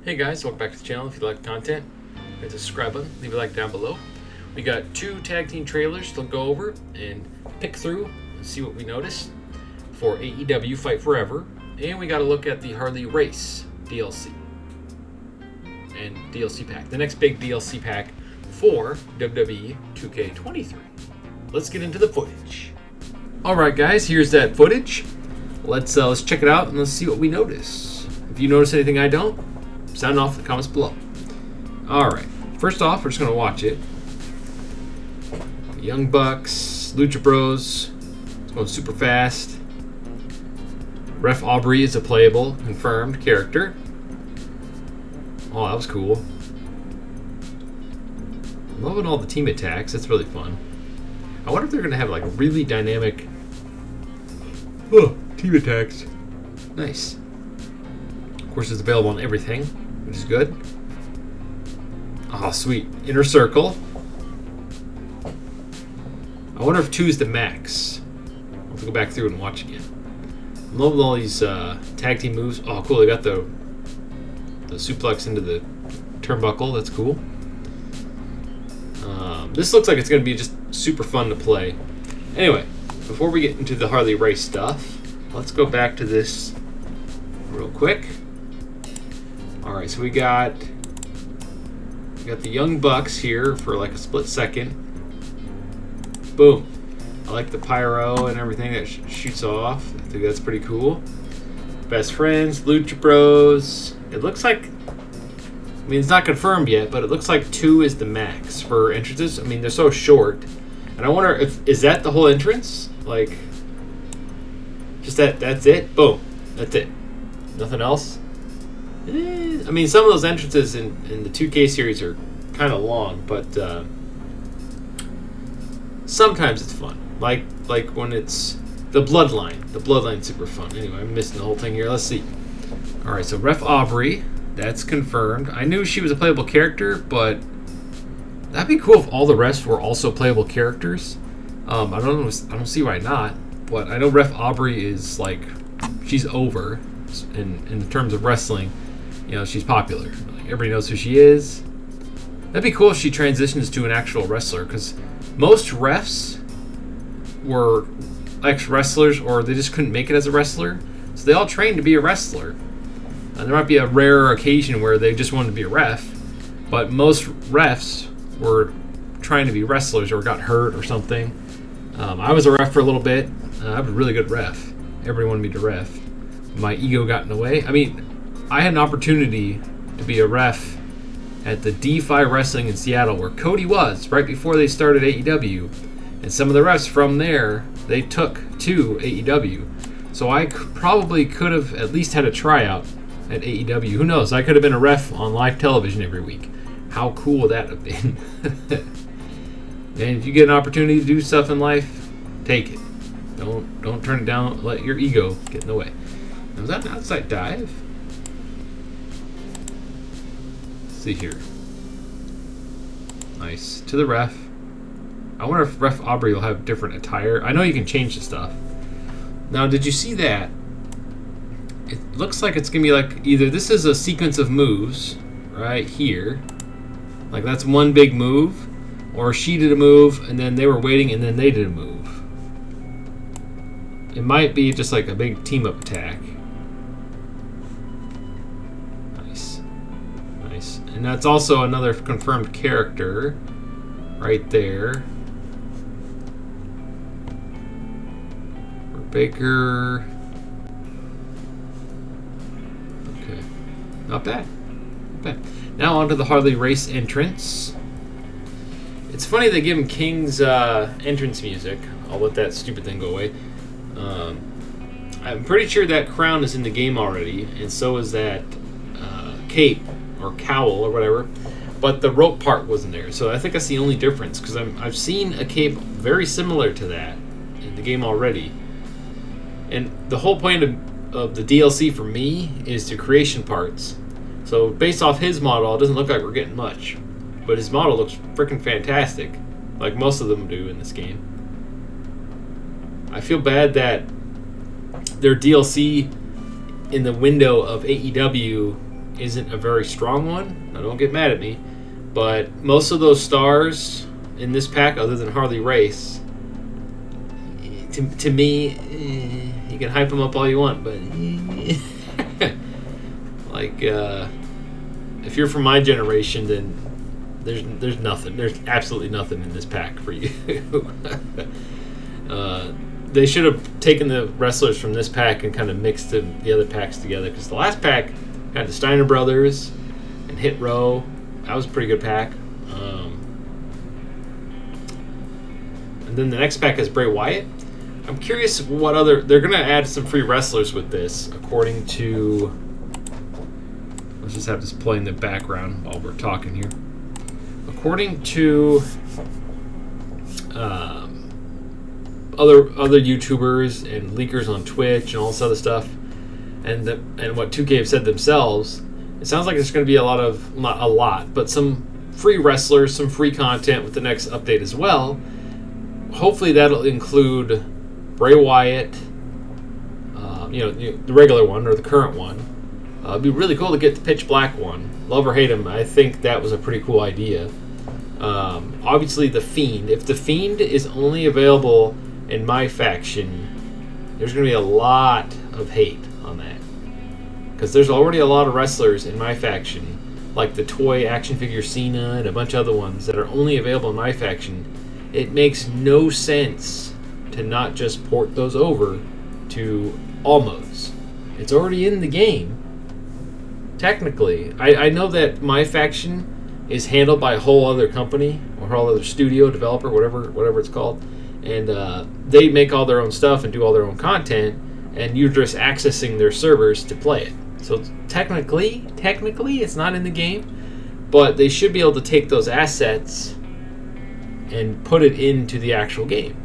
Hey guys, welcome back to the channel. If you like the content, hit the subscribe button, leave a like down below. We got 2 tag team trailers to go over and pick through and see what we noticed for AEW Fight Forever. And we got to look at the Harley Race DLC and DLC pack, the next big DLC pack for WWE 2K23. Let's get into the footage. Alright guys, here's that footage. Let's check it out and let's see what we notice. If you notice anything I don't, sound off in the comments below. Alright, first off, we're just going to watch it. Young Bucks, Lucha Bros, it's going super fast. Ref Aubrey is a playable, confirmed character. Oh, that was cool. I'm loving all the team attacks, that's really fun. I wonder if they're going to have like really dynamic team attacks. Nice. Of course, it's available on everything, which is good. Oh, sweet. Inner Circle. I wonder if 2 is the max. I'll have to go back through and watch again. I'm loving all these tag team moves. Oh, cool. They got the suplex into the turnbuckle. That's cool. This looks like it's going to be just super fun to play. Anyway, before we get into the Harley Race stuff, let's go back to this real quick. Alright, so we got the Young Bucks here for like a split second. Boom. I like the pyro and everything that shoots off. I think that's pretty cool. Best Friends, Lucha Bros. It looks like, I mean, it's not confirmed yet, but it looks like 2 is the max for entrances. I mean, they're so short. And I wonder is that the whole entrance? Like, just that's it? Boom. That's it. Nothing else? I mean, some of those entrances in the 2K series are kind of long, but sometimes it's fun. Like when it's the Bloodline. The Bloodline's super fun. Anyway, I'm missing the whole thing here. Let's see. All right, so Ref Aubrey, that's confirmed. I knew she was a playable character, but that'd be cool if all the rest were also playable characters. I don't see why not. But I know Ref Aubrey is like, she's over in terms of wrestling. You know, she's popular. Like, everybody knows who she is. That'd be cool if she transitions to an actual wrestler, because most refs were ex-wrestlers, or they just couldn't make it as a wrestler. So they all trained to be a wrestler. And there might be a rare occasion where they just wanted to be a ref, but most refs were trying to be wrestlers or got hurt or something. I was a ref for a little bit. I was a really good ref. Everybody wanted me to ref. My ego got in the way. I mean, I had an opportunity to be a ref at the D5 Wrestling in Seattle, where Cody was, right before they started AEW. And some of the refs from there, they took to AEW. So I probably could have at least had a tryout at AEW. Who knows? I could have been a ref on live television every week. How cool would that have been? And if you get an opportunity to do stuff in life, take it. Don't turn it down. Let your ego get in the way. Now, was that an outside dive? Let's see here. Nice. To the ref. I wonder if Ref Aubrey will have different attire. I know you can change the stuff. Now, did you see that? It looks like it's going to be like either this is a sequence of moves right here. Like that's one big move. Or she did a move, and then they were waiting, and then they did a move. It might be just like a big team-up attack. Nice. Nice. And that's also another confirmed character right there. For Baker. Okay. Not bad. Not bad. Now on to the Harley Race entrance. It's funny they give him King's entrance music. I'll let that stupid thing go away. I'm pretty sure that crown is in the game already, and so is that cape or cowl or whatever. But the rope part wasn't there, so I think that's the only difference. Because I've seen a cape very similar to that in the game already. And the whole point of the DLC for me is the creation parts. So based off his model, it doesn't look like we're getting much. But his model looks freaking fantastic, like most of them do in this game. I feel bad that their DLC in the window of AEW isn't a very strong one. Now, don't get mad at me. But most of those stars in this pack, other than Harley Race, to me, you can hype them up all you want, but like if you're from my generation, then there's nothing. There's absolutely nothing in this pack for you. They should have taken the wrestlers from this pack and kind of mixed the other packs together, because the last pack had the Steiner Brothers and Hit Row. That was a pretty good pack. And then the next pack is Bray Wyatt. I'm curious what other... They're going to add some free wrestlers with this, according to... Let's just have this play in the background while we're talking here. According to other YouTubers and leakers on Twitch and all this other stuff, and what 2K have said themselves, it sounds like there's going to be not a lot, but some free wrestlers, some free content with the next update as well. Hopefully that'll include Bray Wyatt, the regular one or the current one. It'd be really cool to get the Pitch Black one. Love or hate him, I think that was a pretty cool idea. Obviously the Fiend. If the Fiend is only available in my faction, there's going to be a lot of hate on that. Because there's already a lot of wrestlers in my faction, like the toy action figure Cena and a bunch of other ones that are only available in my faction. It makes no sense to not just port those over to all modes. It's already in the game. Technically, I know that my faction is handled by a whole other company or a whole other studio, developer, whatever it's called, and they make all their own stuff and do all their own content, and you're just accessing their servers to play it. So technically, it's not in the game, but they should be able to take those assets and put it into the actual game.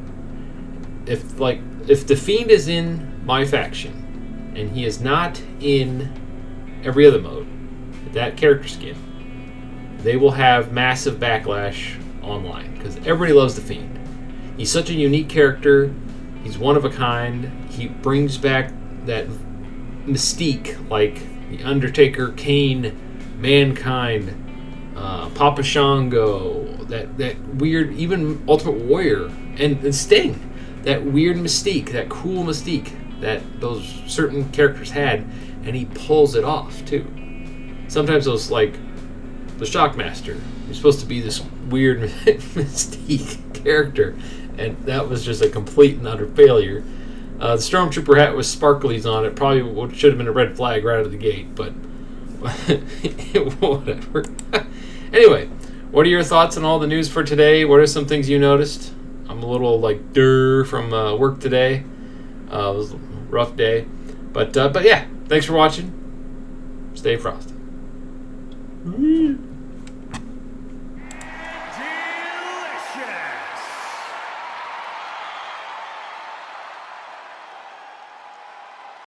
If the Fiend is in my faction and he is not in every other mode, that character skin, they will have massive backlash online because everybody loves the Fiend. He's such a unique character. He's one of a kind. He brings back that mystique, like the Undertaker, Kane, Mankind, Papa Shango, that weird, even Ultimate Warrior, and Sting. That weird mystique, that cool mystique that those certain characters had, and he pulls it off too. Sometimes those, like the Shockmaster, he's supposed to be this weird mystique character, and that was just a complete and utter failure. The Stormtrooper hat with sparklies on it probably should have been a red flag right out of the gate, but whatever. Anyway, what are your thoughts on all the news for today? What are some things you noticed? I'm a little from work today. It was a rough day, but yeah, thanks for watching. Stay frosty.